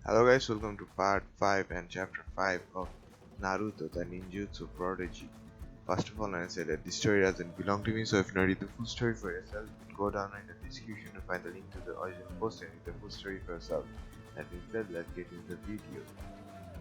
Hello guys, welcome to part 5 and chapter 5 of Naruto The Ninjutsu Prodigy. First of all, I say that this story doesn't belong to me, so if you not read the full story for yourself, go down in the description to find the link to the original post and read the full story for yourself. That being said, let's get into the video.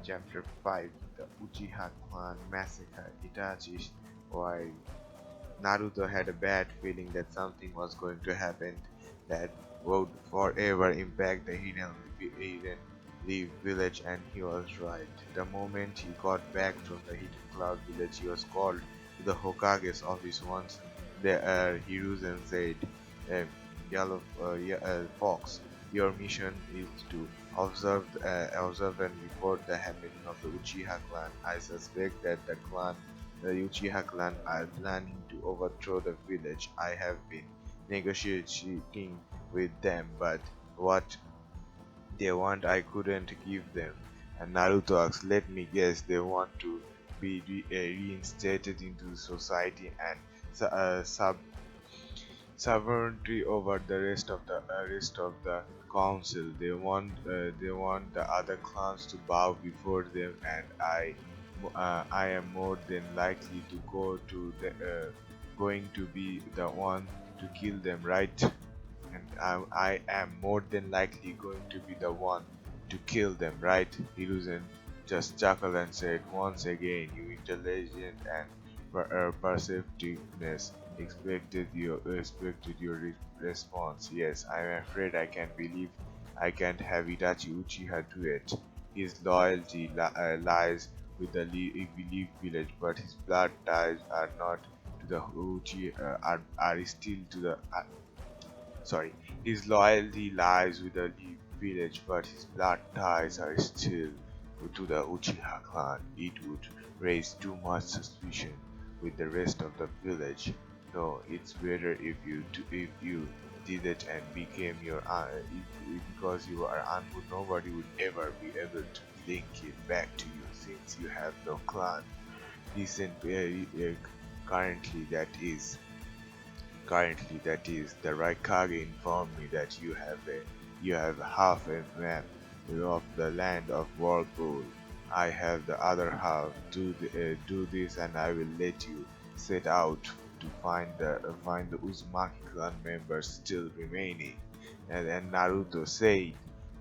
Chapter 5, The Uchiha Clan Massacre. Itachi's wild. Naruto had a bad feeling that something was going to happen that would forever impact the hidden Leaf village, and he was right. The moment he got back from the Hidden Cloud village, he was called to the Hokage's office. Once there, Hiruzen said, uh, Yellow Fox, your mission is to observe and report the happening of the Uchiha clan. I suspect that the Uchiha clan, are planning to overthrow the village. I have been negotiating with them, but what they want I couldn't give them. And Naruto asks, let me guess, they want to be reinstated into society and sovereignty over the rest of the council. They want the other clans to bow before them, and I am more than likely to going to be the one to kill them, right? And I am more than likely going to be the one to kill them, right? Hiruzen just chuckled and said, once again, you intelligent and perceptiveness expected your response. Yes, I am afraid I can't have Itachi Uchiha do it. His loyalty lies with the Leaf village, but his blood ties are not to the Uchiha, are still to the sorry, his loyalty lies with the village, but his blood ties are still to the Uchiha clan. It would raise too much suspicion with the rest of the village. No, it's better if you did it and became your because you are unwood. Nobody would ever be able to link it back to you since you have no clan. Decent, currently that is. Currently, that is, the Raikage informed me that you have half a map of the land of Whirlpool. I have the other half. Do this, and I will let you set out to find the Uzumaki clan members still remaining. And then Naruto said,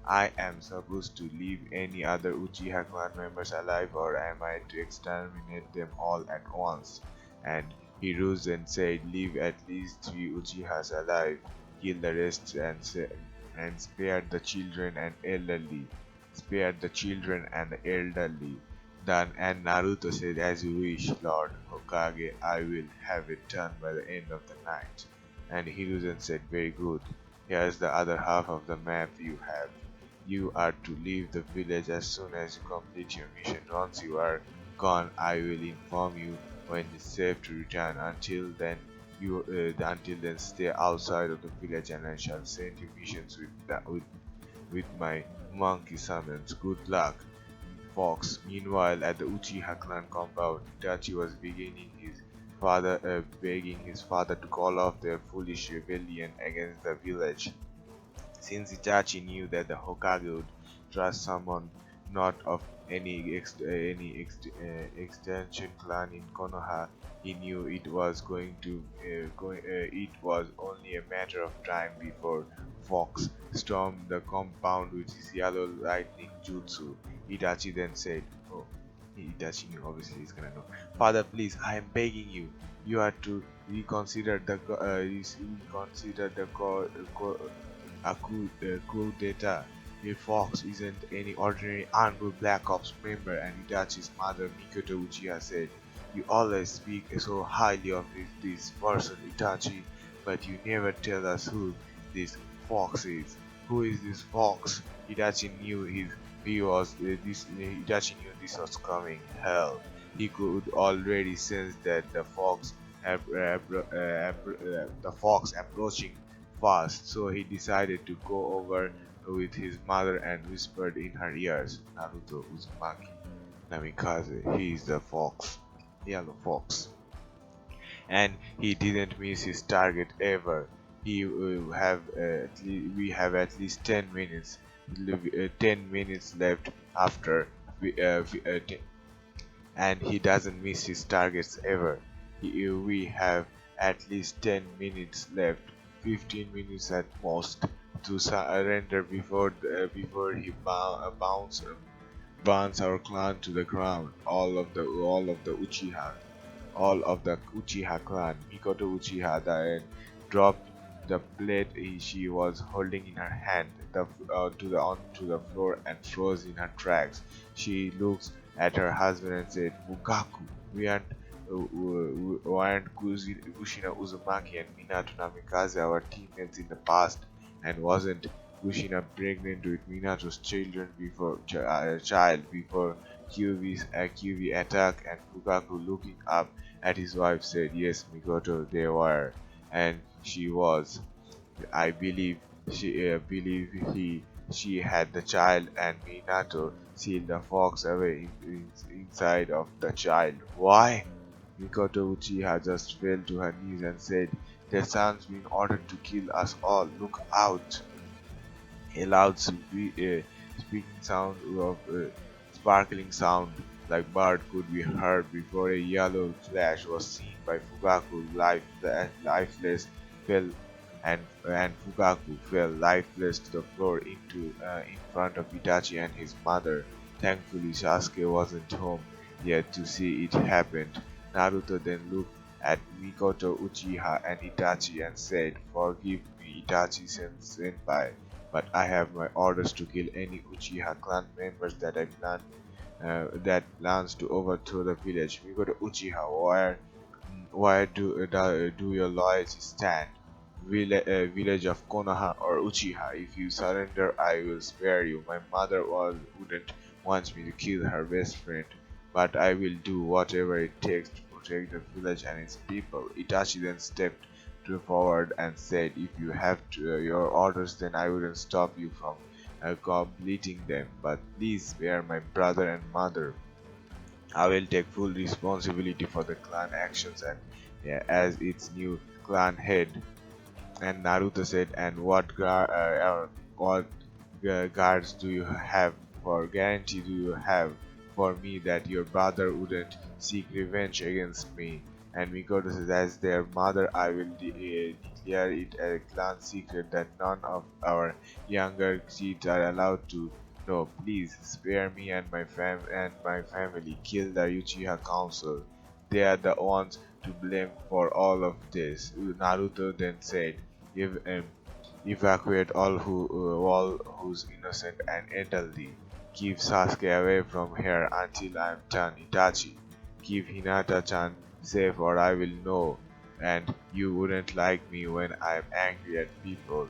I am supposed to leave any other Uchiha clan members alive, or am I to exterminate them all at once? And Hiruzen said, leave at least 3 Uchihas alive, kill the rest and spare the children and elderly. Spare the children and the elderly. Then and Naruto said, as you wish, Lord Hokage, I will have it done by the end of the night. And Hiruzen said, very good. Here's the other half of the map you have. You are to leave the village as soon as you complete your mission. Once you are gone, I will inform you when it's safe to return. Until then, stay outside of the village, and I shall send you missions with my monkey summons. Good luck, Fox. Meanwhile, at the Uchiha clan compound, Itachi was begging his father to call off their foolish rebellion against the village. Since Itachi knew that the Hokage would trust someone not of extension clan in Konoha, he knew it was it was only a matter of time before Fox stormed the compound with his yellow lightning jutsu. Itachi then said, "Oh, Itachi knew. Obviously, he's gonna know. Father, please, I am begging you. You are to reconsider coup d'etat. A Fox isn't any ordinary armed Black Ops member," and Itachi's mother Mikoto Uchiha said, "You always speak so highly of this person, Itachi, but you never tell us who this Fox is. Who is this Fox?" Itachi knew this was coming. Hell, he could already sense that the fox approaching fast, so he decided to go over with his mother and whispered in her ears, Naruto Uzumaki Namikaze, he is the fox, yellow fox. And he didn't miss his target ever. We have at least 10 minutes. 10 minutes left after and he doesn't miss his targets ever. We have at least 10 minutes left, 15 minutes at most, to surrender before he burns our clan to the ground. All of the Uchiha clan. Mikoto Uchiha then dropped the plate she was holding in her hand onto the floor and froze in her tracks. She looks at her husband and said, "Fugaku, we aren't Kushina Uzumaki and Minato Namikaze our teammates in the past, and wasn't Kushina pregnant with Minato's child before QV attack?" And Fugaku, looking up at his wife, said, "Yes, Mikoto, they were, and she was. I believe she had the child, and Minato sealed the fox away inside of the child." Why? Mikoto Uchiha just fell to her knees and said, "Their son's been ordered to kill us all. Look out!" A loud speaking sound of sparkling sound like bird could be heard before a yellow flash was seen by Fugaku. Lifeless fell and Fugaku fell lifeless to the floor in front of Itachi and his mother. Thankfully, Sasuke wasn't home yet to see it happen. Naruto then looked at Mikoto Uchiha and Itachi and said, "Forgive me, Itachi senpai, but I have my orders to kill any Uchiha clan members that plans to overthrow the village." Mikoto Uchiha, where do your loyalty stand? Village of Konoha or Uchiha? If you surrender, I will spare you. My mother wouldn't want me to kill her best friend, but I will do whatever it takes to protect the village and its people. Itachi then stepped forward and said, "If you have your orders, then I wouldn't stop you from completing them. But please spare my brother and mother. I will take full responsibility for the clan actions and as its new clan head." And Naruto said, "And what guards do you have for guarantee do you have for me that your brother wouldn't seek revenge against me?" And Mikoto says, "As their mother, I will declare it a clan secret that none of our younger kids are allowed to know. Please spare me and my family. Kill the Uchiha Council. They are the ones to blame for all of this." Naruto then said, "Evacuate all who's innocent and elderly. Keep Sasuke away from here until I'm done. Itachi, keep Hinata-chan safe or I will know. And you wouldn't like me when I'm angry at people.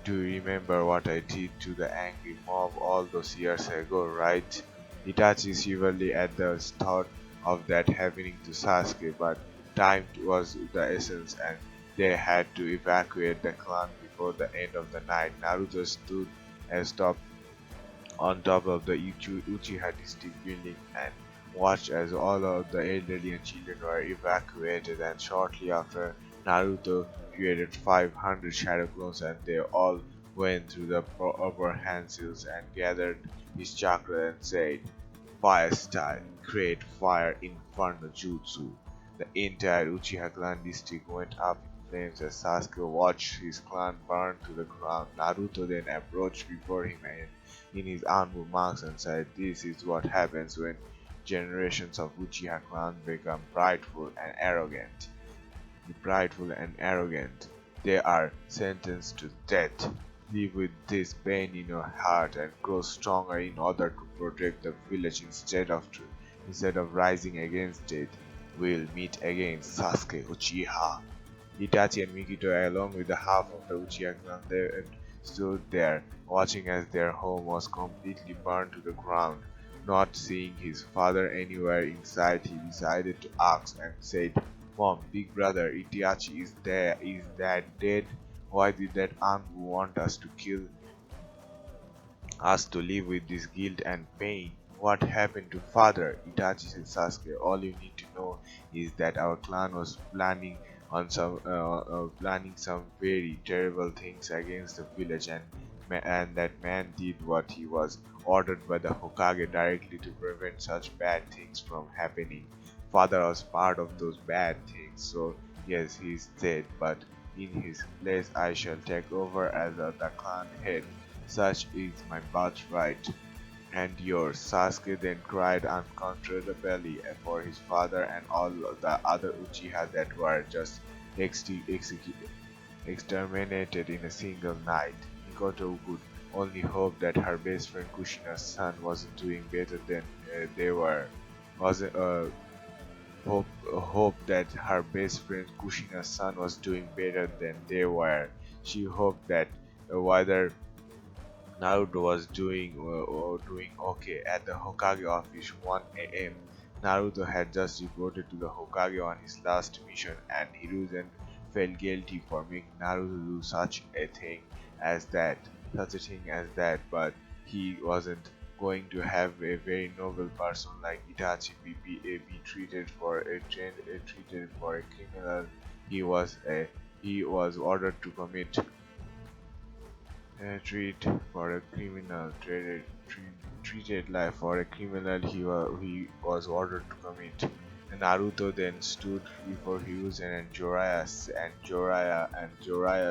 Do you remember what I did to the angry mob all those years ago, right?" Itachi shivered at the thought of that happening to Sasuke, but time was the essence and they had to evacuate the clan before the end of the night. Naruto stood on top of the Uchiha district building and watched as all of the elderly and children were evacuated, and shortly after Naruto created 500 shadow clones and they all went through the upper hand seals and gathered his chakra and said, "Fire style, create fire inferno jutsu." The entire Uchiha clan district went up in flames as Sasuke watched his clan burn to the ground. Naruto then approached before him in his Anbu marks and said, "This is what happens when generations of Uchiha clan become prideful and arrogant. They are sentenced to death. Live with this pain in your heart and grow stronger in order to protect the village instead of rising against it. We'll meet again, Sasuke Uchiha." Itachi and Mikito, along with the half of the Uchiha clan, stood there, watching as their home was completely burned to the ground. Not seeing his father anywhere in sight, he decided to ask and said, "Mom, big brother Itachi is that dead? Why did that Anbu want us to live with this guilt and pain? What happened to father?" Itachi said, "Sasuke, all you need to know is that our clan was planning some very terrible things against the village, and and that man did what he was ordered by the Hokage directly to prevent such bad things from happening. Father was part of those bad things, so yes, he's dead, but in his place I shall take over as the clan head. Such is my birthright. And yours. Sasuke then cried uncontrollably for his father and all the other Uchiha that were just exterminated in a single night. Mikoto could only hope that her best friend Kushina's son wasn't doing better than they were. Wasn't hope that her best friend Kushina's son was doing better than they were. She hoped that whether Naruto was doing okay. At the Hokage office 1 a.m. Naruto had just reported to the Hokage on his last mission and Hiruzen felt guilty for making Naruto do such a thing as that, but he wasn't going to have a very noble person like Itachi be treated for a criminal. He was a he was ordered to commit treat for a criminal treated life for a criminal he was ordered to commit. And Naruto then stood before Hiruzen and Jiraiya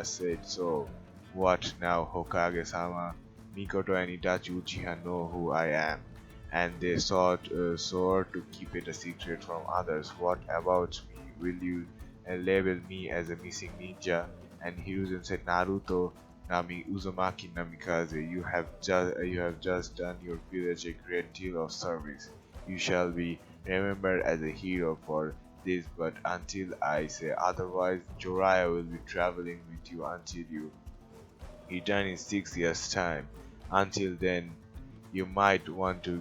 said, "So, what now, Hokage-sama? Mikoto and Itachi Uchiha know who I am, and they swore to keep it a secret from others. What about me? Will you label me as a missing ninja?" And Hiruzen said, "Naruto, Nami Uzumaki Namikaze, you have just done your village a great deal of service. You shall be remembered as a hero for this, but until I say otherwise, Joraiya will be traveling with you until you return in 6 years' time. Until then, you might want to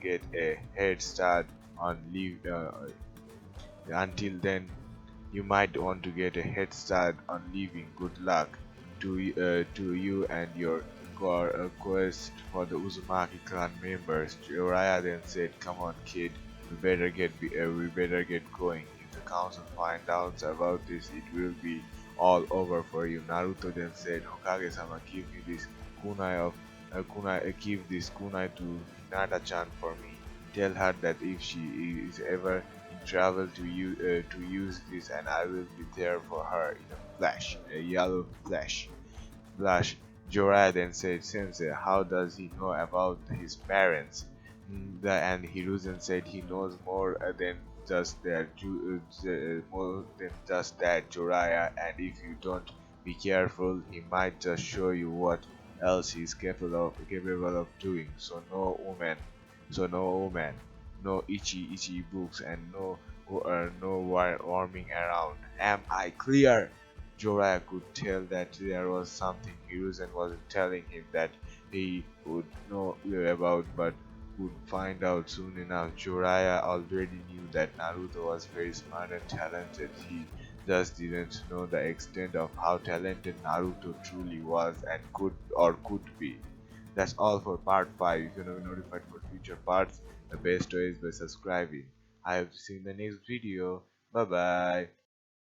get a head start on leave. Until then, you might want to get a head start on leaving. Good luck to you and your quest for the Uzumaki clan members." Jiraiya then said, "Come on, kid, we better get going. If the council finds out about this, it will be all over for you." Naruto then said, "Hokage-sama, give me this give this kunai to Hinata-chan for me. Tell her that if she is ever in trouble to use this, and I will be there for her in a flash, a yellow flash." Jorah then said, "Sensei, how does he know about his parents?" And Hiruzen said, "He knows more than just that, Joraiya, and if you don't be careful, he might just show you what else he's capable of doing. So no woman, no itchy books, and no warming around. Am I clear?" Jorah could tell that there was something Hiruzen wasn't telling him that he would know about, but would find out soon enough. Jiraiya already knew that Naruto was very smart and talented. He just didn't know the extent of how talented Naruto truly was and could be. That's all for part 5. If you want to be notified for future parts, the best way is by subscribing. I have seen the next video. Bye bye.